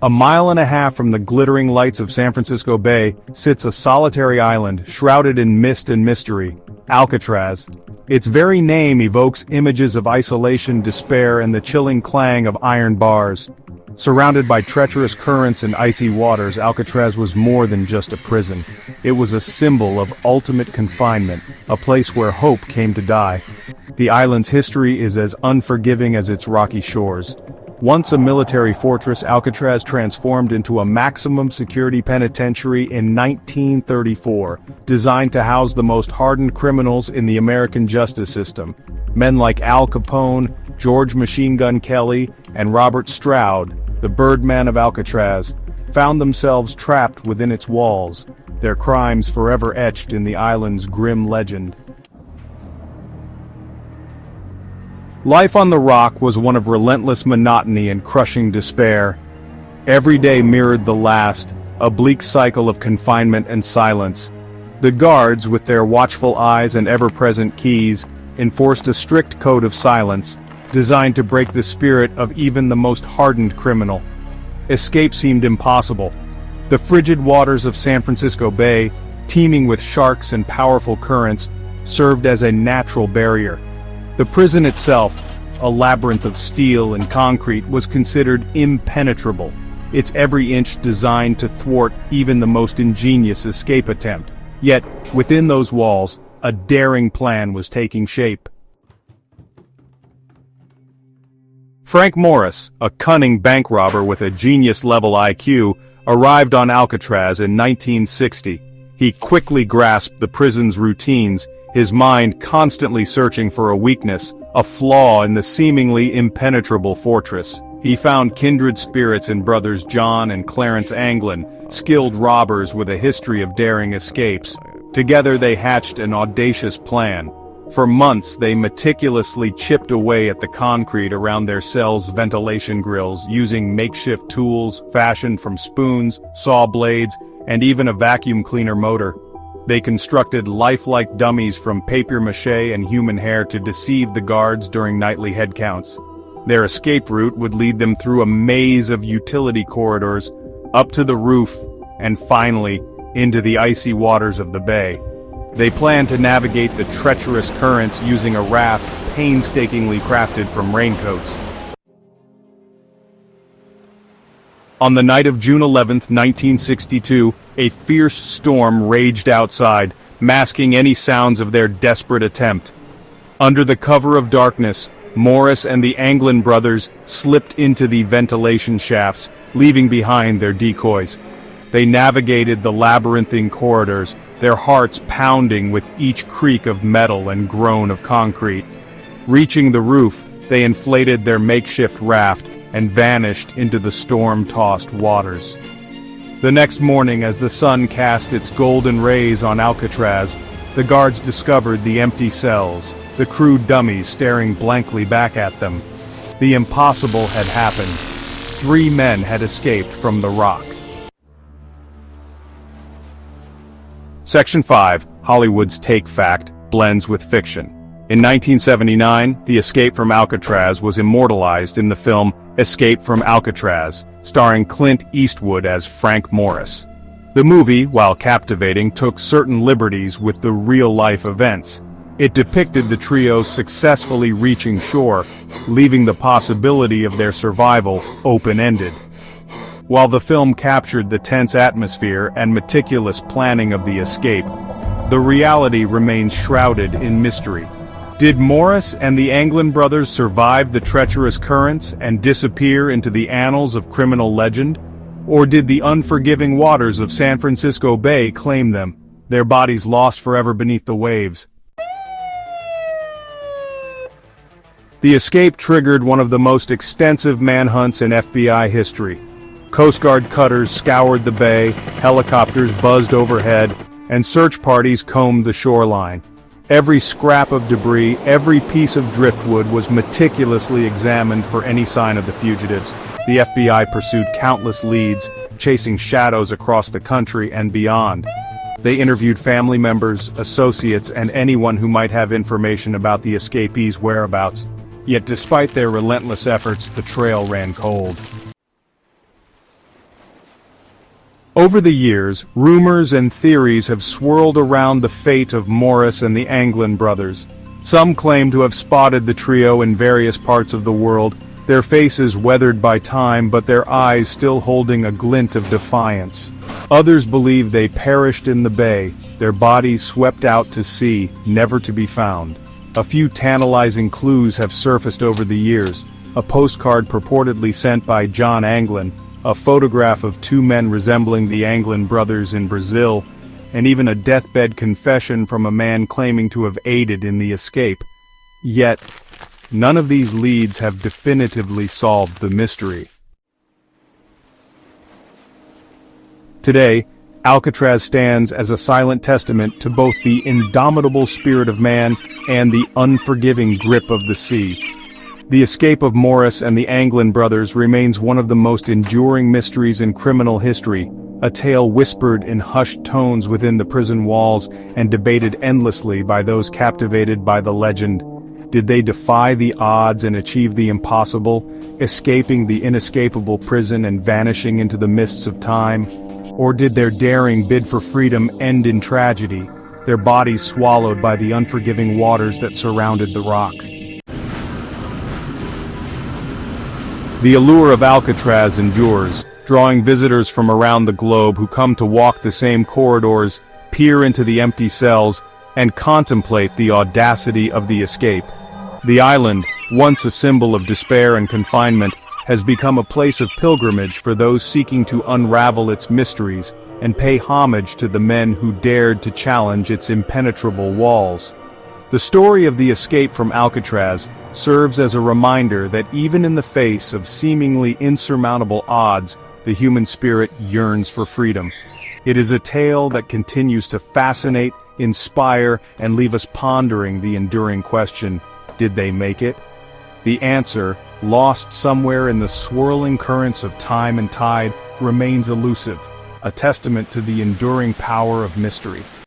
A mile and a half from the glittering lights of San Francisco Bay sits a solitary island shrouded in mist and mystery, Alcatraz. Its very name evokes images of isolation, despair, and the chilling clang of iron bars. Surrounded by treacherous currents and icy waters, Alcatraz was more than just a prison. It was a symbol of ultimate confinement, a place where hope came to die. The island's history is as unforgiving as its rocky shores. Once a military fortress, Alcatraz transformed into a maximum security penitentiary in 1934, designed to house the most hardened criminals in the American justice system. Men like Al Capone, George Machine Gun Kelly, and Robert Stroud, the Birdman of Alcatraz, found themselves trapped within its walls, their crimes forever etched in the island's grim legend. Life on the Rock was one of relentless monotony and crushing despair. Every day mirrored the last, a bleak cycle of confinement and silence. The guards, with their watchful eyes and ever-present keys, enforced a strict code of silence, designed to break the spirit of even the most hardened criminal. Escape seemed impossible. The frigid waters of San Francisco Bay, teeming with sharks and powerful currents, served as a natural barrier. The prison itself, a labyrinth of steel and concrete, was considered impenetrable, its every inch designed to thwart even the most ingenious escape attempt. Yet, within those walls, a daring plan was taking shape. Frank Morris, a cunning bank robber with a genius-level IQ, arrived on Alcatraz in 1960. He quickly grasped the prison's routines, his mind constantly searching for a weakness, a flaw in the seemingly impenetrable fortress. He found kindred spirits in brothers John and Clarence Anglin, skilled robbers with a history of daring escapes. Together they hatched an audacious plan. For months they meticulously chipped away at the concrete around their cell's ventilation grills, using makeshift tools fashioned from spoons, saw blades, and even a vacuum cleaner motor. They constructed lifelike dummies from papier-mâché and human hair to deceive the guards during nightly head counts. Their escape route would lead them through a maze of utility corridors, up to the roof, and finally, into the icy waters of the bay. They planned to navigate the treacherous currents using a raft painstakingly crafted from raincoats. On the night of June 11, 1962, a fierce storm raged outside, masking any sounds of their desperate attempt. Under the cover of darkness, Morris and the Anglin brothers slipped into the ventilation shafts, leaving behind their decoys. They navigated the labyrinthine corridors, their hearts pounding with each creak of metal and groan of concrete. Reaching the roof, they inflated their makeshift raft and vanished into the storm-tossed waters. The next morning, as the sun cast its golden rays on Alcatraz, the guards discovered the empty cells, the crude dummies staring blankly back at them. The impossible had happened. 3 men had escaped from the Rock. Section 5, Hollywood's Take Fact, blends with fiction. In 1979, the escape from Alcatraz was immortalized in the film Escape from Alcatraz, starring Clint Eastwood as Frank Morris. The movie, while captivating, took certain liberties with the real-life events. It depicted the trio successfully reaching shore, leaving the possibility of their survival open-ended. While the film captured the tense atmosphere and meticulous planning of the escape, the reality remains shrouded in mystery. Did Morris and the Anglin brothers survive the treacherous currents and disappear into the annals of criminal legend? Or did the unforgiving waters of San Francisco Bay claim them, their bodies lost forever beneath the waves? The escape triggered one of the most extensive manhunts in FBI history. Coast Guard cutters scoured the bay, helicopters buzzed overhead, and search parties combed the shoreline. Every scrap of debris, every piece of driftwood was meticulously examined for any sign of the fugitives. The FBI pursued countless leads, chasing shadows across the country and beyond. They interviewed family members, associates, and anyone who might have information about the escapees' whereabouts. Yet despite their relentless efforts, the trail ran cold. Over the years, rumors and theories have swirled around the fate of Morris and the Anglin brothers. Some claim to have spotted the trio in various parts of the world, their faces weathered by time but their eyes still holding a glint of defiance. Others believe they perished in the bay, their bodies swept out to sea, never to be found. A few tantalizing clues have surfaced over the years: a postcard purportedly sent by John Anglin, a photograph of two men resembling the Anglin brothers in Brazil, and even a deathbed confession from a man claiming to have aided in the escape. Yet, none of these leads have definitively solved the mystery. Today, Alcatraz stands as a silent testament to both the indomitable spirit of man and the unforgiving grip of the sea. The escape of Morris and the Anglin brothers remains one of the most enduring mysteries in criminal history, a tale whispered in hushed tones within the prison walls and debated endlessly by those captivated by the legend. Did they defy the odds and achieve the impossible, escaping the inescapable prison and vanishing into the mists of time? Or did their daring bid for freedom end in tragedy, their bodies swallowed by the unforgiving waters that surrounded the rock? The allure of Alcatraz endures, drawing visitors from around the globe who come to walk the same corridors, peer into the empty cells, and contemplate the audacity of the escape. The island, once a symbol of despair and confinement, has become a place of pilgrimage for those seeking to unravel its mysteries and pay homage to the men who dared to challenge its impenetrable walls. The story of the escape from Alcatraz serves as a reminder that even in the face of seemingly insurmountable odds, the human spirit yearns for freedom. It is a tale that continues to fascinate, inspire, and leave us pondering the enduring question: did they make it? The answer, lost somewhere in the swirling currents of time and tide, remains elusive, a testament to the enduring power of mystery.